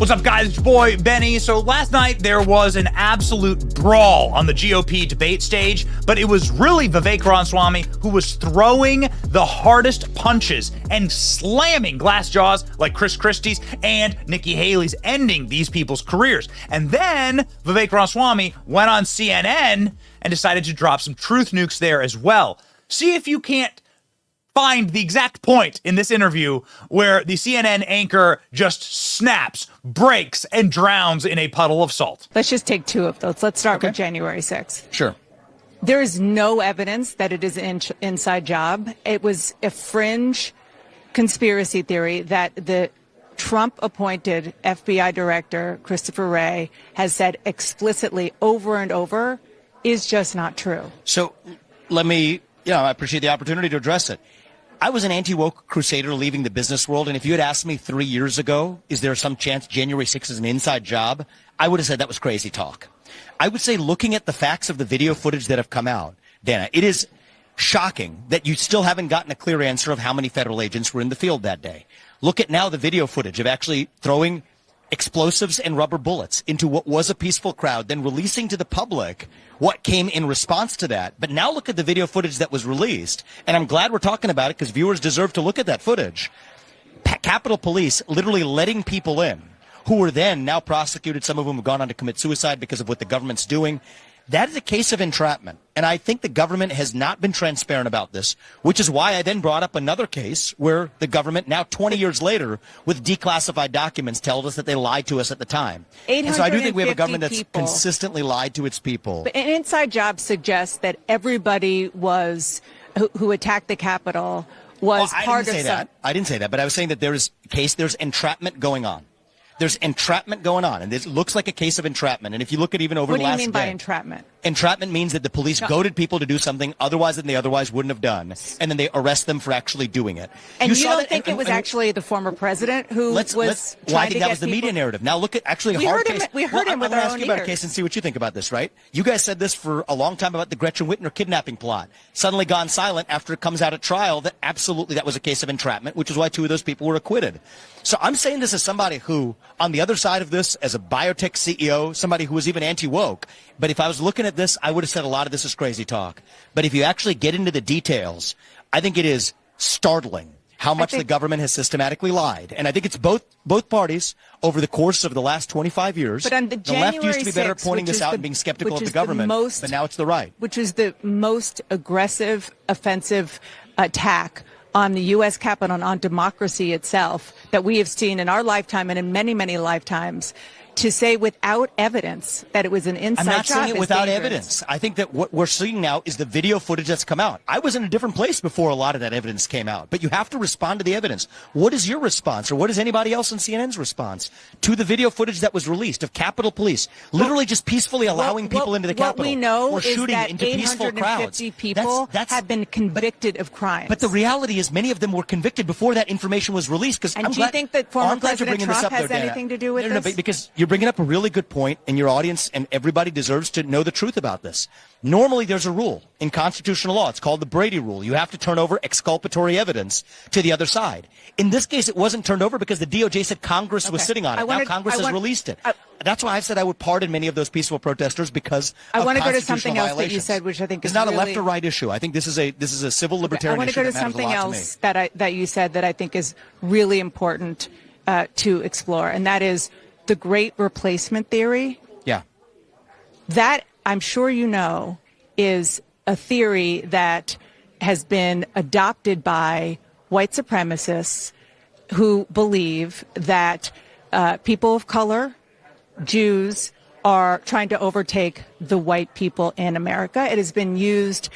What's up, guys? It's your boy, Benny. So last night, there was an absolute brawl on the GOP debate stage, but it was really Vivek Ramaswamy who was throwing the hardest punches and slamming glass jaws like Chris Christie's and Nikki Haley's, ending these people's careers. And then Vivek Ramaswamy went on CNN and decided to drop some truth nukes there as well. See if you can't find the exact point in this interview where the CNN anchor just snaps, breaks, and drowns in a puddle of salt. Let's just take two of those. Let's start with January 6th. Sure. There is no evidence that it is an inside job. It was a fringe conspiracy theory that the Trump-appointed FBI director, Christopher Wray, has said explicitly over and over is just not true. So let me, I appreciate the opportunity to address it. I was an anti-woke crusader leaving the business world, and if you had asked me 3 years ago, is there some chance January 6th is an inside job, I would have said that was crazy talk. I would say, looking at the facts of the video footage that have come out, Dana, it is shocking that you still haven't gotten a clear answer of how many federal agents were in the field that day. Look at now the video footage of actually throwing explosives and rubber bullets into what was a peaceful crowd, then releasing to the public what came in response to that. But now look at the video footage that was released, and I'm glad we're talking about it because viewers deserve to look at that footage. Capitol Police literally letting people in who were then now prosecuted. Some of them have gone on to commit suicide because of what the government's doing. That is a case of entrapment, and I think the government has not been transparent about this, which is why I then brought up another case where the government, now 20 years later, with declassified documents, told us that they lied to us at the time. And so I do think we have a government that's consistently lied to its people. But an inside job suggests that everybody who attacked the Capitol was part of that. I didn't say that, but I was saying that there's entrapment going on. There's entrapment going on, and this looks like a case of entrapment. And if you look at even over the last day. What do you mean by entrapment? Entrapment means that the police goaded people to do something than they otherwise wouldn't have done, and then they arrest them for actually doing it. And you don't think it was actually the former president who was trying to get people? I think that was the media narrative. Now look at actually a hard case. We heard him with our own ears. I'm going to ask you about a case and see what you think about this, right? You guys said this for a long time about the Gretchen Whitmer kidnapping plot. Suddenly gone silent after it comes out at trial that absolutely that was a case of entrapment, which is why 2 of those people were acquitted. So I'm saying this as somebody who, on the other side of this, as a biotech CEO, somebody who was even anti-woke, but if I was looking at this, I would have said a lot of this is crazy talk. But if you actually get into the details, I think it is startling how much the government has systematically lied. And I think it's both parties over the course of the last 25 years. But on the left used to be better at pointing this out and being skeptical of the government, but now it's the right. Which is the most aggressive, offensive attack on the U.S. Capitol and on democracy itself that we have seen in our lifetime and in many, many lifetimes. To say without evidence that it was an inside job. I'm not saying it without dangerous. evidence. I think that what we're seeing now is the video footage that's come out. I was in a different place before a lot of that evidence came out. But you have to respond to the evidence. What is your response, or what is anybody else on CNN's response to the video footage that was released of Capitol Police literally just peacefully allowing people into the Capitol? What we know or is shooting that into peaceful crowds. 850 people have been convicted of crimes. But the reality is many of them were convicted before that information was released. And do you think that former President Trump has anything to do with this? No, because you're bringing up a really good point, and your audience and everybody deserves to know the truth about this. Normally, there's a rule in constitutional law. It's called the Brady Rule. You have to turn over exculpatory evidence to the other side. In this case, it wasn't turned over because the DOJ said Congress was sitting on it. Now Congress has released it. That's why I've said I would pardon many of those peaceful protesters because I want to go to constitutional something else violations. that you said, which I think is is not really a left or right issue. I think this is a civil libertarian issue. I want to go to something else that you said that I think is really important to explore, and that is the Great Replacement theory. Yeah. That, I'm sure you know, is a theory that has been adopted by white supremacists who believe that people of color, Jews, are trying to overtake the white people in America. It has been used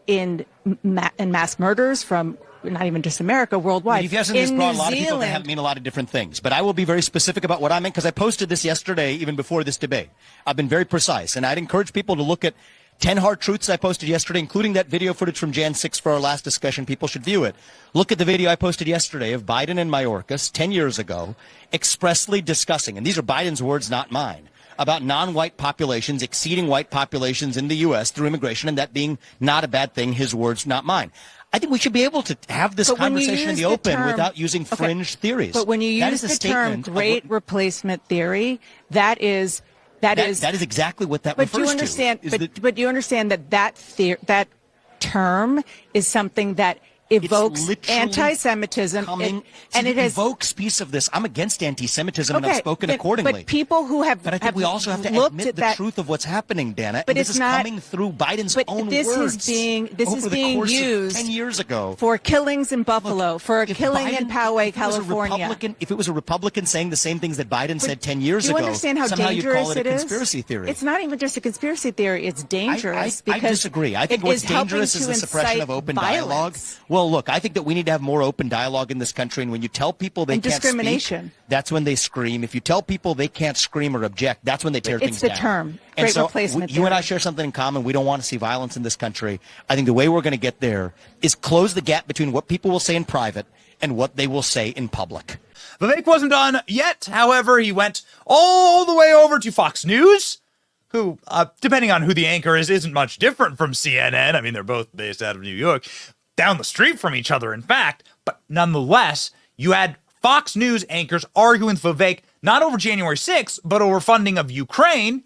in mass murders from not even just America, worldwide. If you ask this broad, a lot of people that mean a lot of different things. But I will be very specific about what I meant because I posted this yesterday, even before this debate. I've been very precise, and I'd encourage people to look at 10 hard truths I posted yesterday, including that video footage from Jan 6 for our last discussion. People should view it. Look at the video I posted yesterday of Biden and Mayorkas 10 years ago expressly discussing, and these are Biden's words, not mine, about non-white populations exceeding white populations in the U.S. through immigration, and that being not a bad thing, his words, not mine. I think we should be able to have this conversation in the open without using fringe theories. But when you use the term great replacement theory, that is exactly what that refers to. But you understand that term is something that evokes anti-Semitism, and it evokes piece of this. I'm against anti-Semitism, and I've spoken accordingly. But people who have, but I think we also have to admit the truth of what's happening, Dana. But this is coming through Biden's own words. This is being used 10 years ago for killings in Buffalo, for a killing in Poway, California. If it was a Republican saying the same things that Biden said 10 years ago, you understand how somehow you'd dangerous call it a conspiracy theory. It's not even just a conspiracy theory. It's dangerous I disagree. I think what's dangerous is the suppression of open dialogue. Well, look, I think that we need to have more open dialogue in this country, and when you tell people they can't speak, that's when they scream. If you tell people they can't scream or object, that's when they tear things down. It's the term, great replacement theory. You and I share something in common. We don't want to see violence in this country. I think the way we're going to get there is close the gap between what people will say in private and what they will say in public. Vivek wasn't done yet. However, he went all the way over to Fox News, who, depending on who the anchor is, isn't much different from CNN. I mean, they're both based out of New York, down the street from each other, in fact. But nonetheless, you had Fox News anchors arguing with Vivek, not over January 6th, but over funding of Ukraine,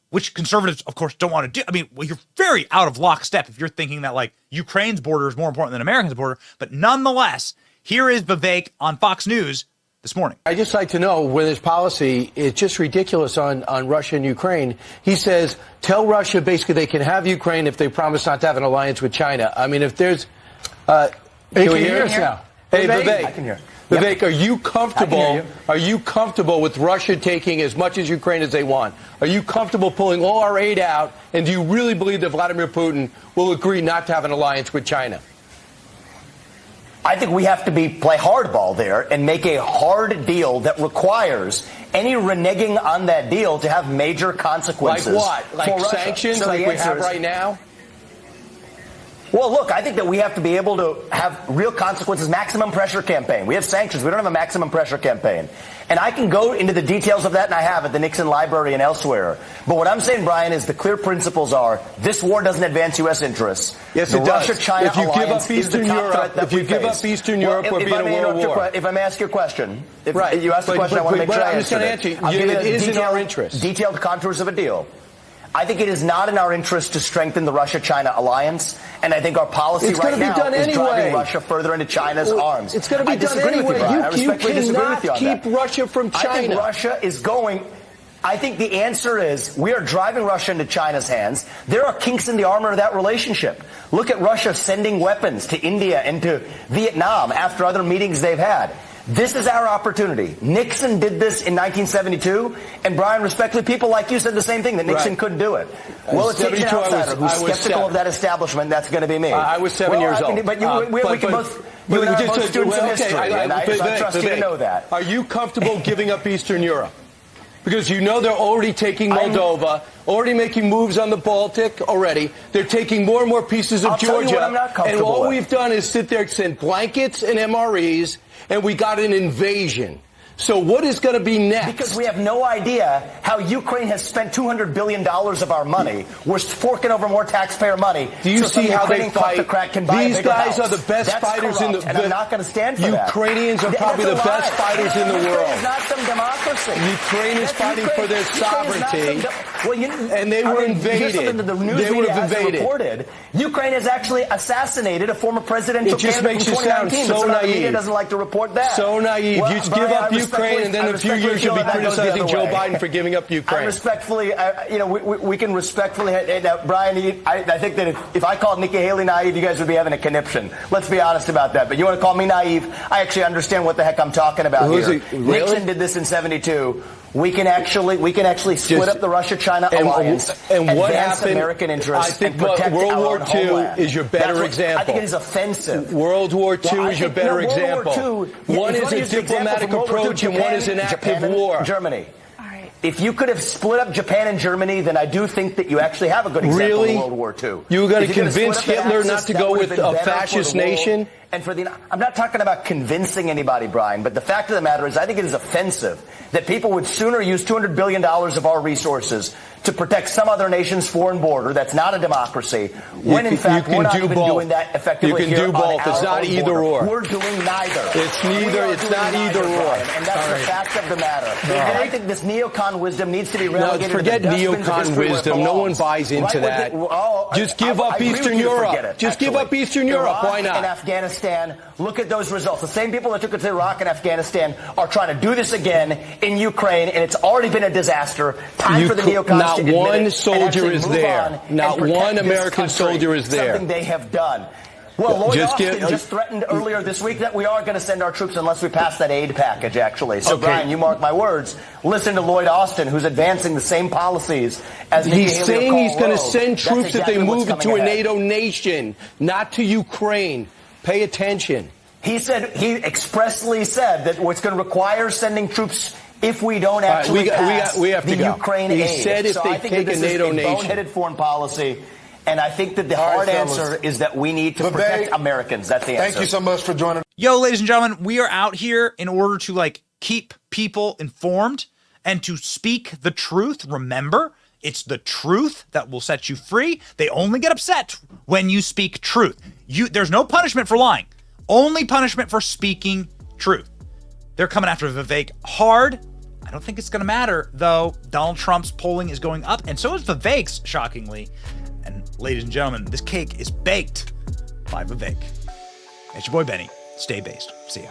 which conservatives, of course, don't want to do. I mean, well, you're very out of lockstep if you're thinking that, like, Ukraine's border is more important than America's border. But nonetheless, here is Vivek on Fox News this morning. I'd just like to know where this policy is just ridiculous on Russia and Ukraine. He says, tell Russia basically they can have Ukraine if they promise not to have an alliance with China. I mean, if there's... can we hear us now? Hey, Vivek. I can hear. Vivek, are you comfortable? Are you comfortable with Russia taking as much as Ukraine as they want? Are you comfortable pulling all our aid out? And do you really believe that Vladimir Putin will agree not to have an alliance with China? I think we have to play hardball there and make a hard deal that requires any reneging on that deal to have major consequences. Like what? Like sanctions, like we have right now? Well, look, I think that we have to be able to have real consequences, maximum pressure campaign. We have sanctions. We don't have a maximum pressure campaign. And I can go into the details of that, and I have at the Nixon Library and elsewhere. But what I'm saying, Brian, is the clear principles are this war doesn't advance U.S. interests. Yes, it does. Russia-China if you give up Eastern Europe, we're being a world war. If I may ask you a question, if you ask the question, I want to make sure I answer it. It is in our interest. Detailed contours of a deal. I think it is not in our interest to strengthen the Russia-China alliance, and I think our policy right now is driving Russia further into China's arms. It's going to be done anyway. You cannot keep Russia from China. I think Russia is going... I think the answer is we are driving Russia into China's hands. There are kinks in the armor of that relationship. Look at Russia sending weapons to India and to Vietnam after other meetings they've had. This is our opportunity. Nixon did this in 1972, and Brian, respectfully, people like you said the same thing, that Nixon couldn't do it. Well, it takes an outsider who's skeptical of that establishment. That's going to be me. I was 7 years old. But we can both... You and I are both students of history, and I trust you to know that. Are you comfortable giving up Eastern Europe? Because you know they're already taking Moldova, already making moves on the Baltic already. They're taking more and more pieces of Georgia. And all we've done is sit there and send blankets and MREs, and we got an invasion. So what is going to be next? Because we have no idea how Ukraine has spent $200 billion of our money. We're forking over more taxpayer money. Do you see how they fight? These guys are the best fighters in the world. And I'm not going to stand for that. Ukrainians are probably the best fighters in the world. Ukraine is not some democracy. Ukraine is fighting for their sovereignty. And they were invaded. They would have invaded. Ukraine has actually assassinated a former presidential candidate from 2019. It just makes you sound so naive. The media doesn't like to report that. So naive. You give up Ukraine, and then in a few years you'll be criticizing Joe Biden for giving up Ukraine. I respectfully, we can respectfully, Brian, I think that if I called Nikki Haley naive, you guys would be having a conniption. Let's be honest about that. But you want to call me naive? I actually understand what the heck I'm talking about here. Really? Nixon did this in 72. We can actually split up the Russia-China alliance and what advance happened, American interests. I think and protect World War our homeland. II is your better example. I think it is offensive. World War II is your better example. One is a diplomatic approach and one is an active war. Germany. If you could have split up Japan and Germany, then I do think that you actually have a good example of World War II. You were going to convince Hitler not to go with a fascist nation? And I'm not talking about convincing anybody, Brian, but the fact of the matter is I think it is offensive that people would sooner use $200 billion of our resources to protect some other nation's foreign border that's not a democracy, when in fact we're not even doing that effectively. You can do both. It's not either or. We're doing neither. It's neither. It's not either or. And that's the fact of the matter. And I think this neocon wisdom needs to be relegated to the forget neocon wisdom. No one buys into that. Just give up Eastern Europe. Just give up Eastern Europe. Why not? And Afghanistan, look at those results. The same people that took it to Iraq and Afghanistan are trying to do this again in Ukraine, and it's already been a disaster. Time for the neocons. Not one soldier is there. Not one American soldier is there. Something they have done. Well, Lloyd Austin just threatened earlier this week that we are going to send our troops unless we pass that aid package, actually. So, Brian, you mark my words. Listen to Lloyd Austin, who's advancing the same policies as Nikki Haley. He's saying he's going to send troops if they move into a NATO nation, not to Ukraine. Pay attention. He expressly said that it's going to require sending troops if we don't actually pass we have to the go. Ukraine he aid. said if they take a NATO nation. Boneheaded foreign policy. And I think that the hard answer is that we need to protect Americans. That's the answer. Thank you so much for joining. Yo, ladies and gentlemen, we are out here in order to keep people informed and to speak the truth. Remember, it's the truth that will set you free. They only get upset when you speak truth. There's no punishment for lying, only punishment for speaking truth. They're coming after Vivek hard. I don't think it's going to matter, though. Donald Trump's polling is going up, and so is Vivek's, shockingly. And ladies and gentlemen, this cake is baked by Vivek. It's your boy Benny. Stay based. See ya.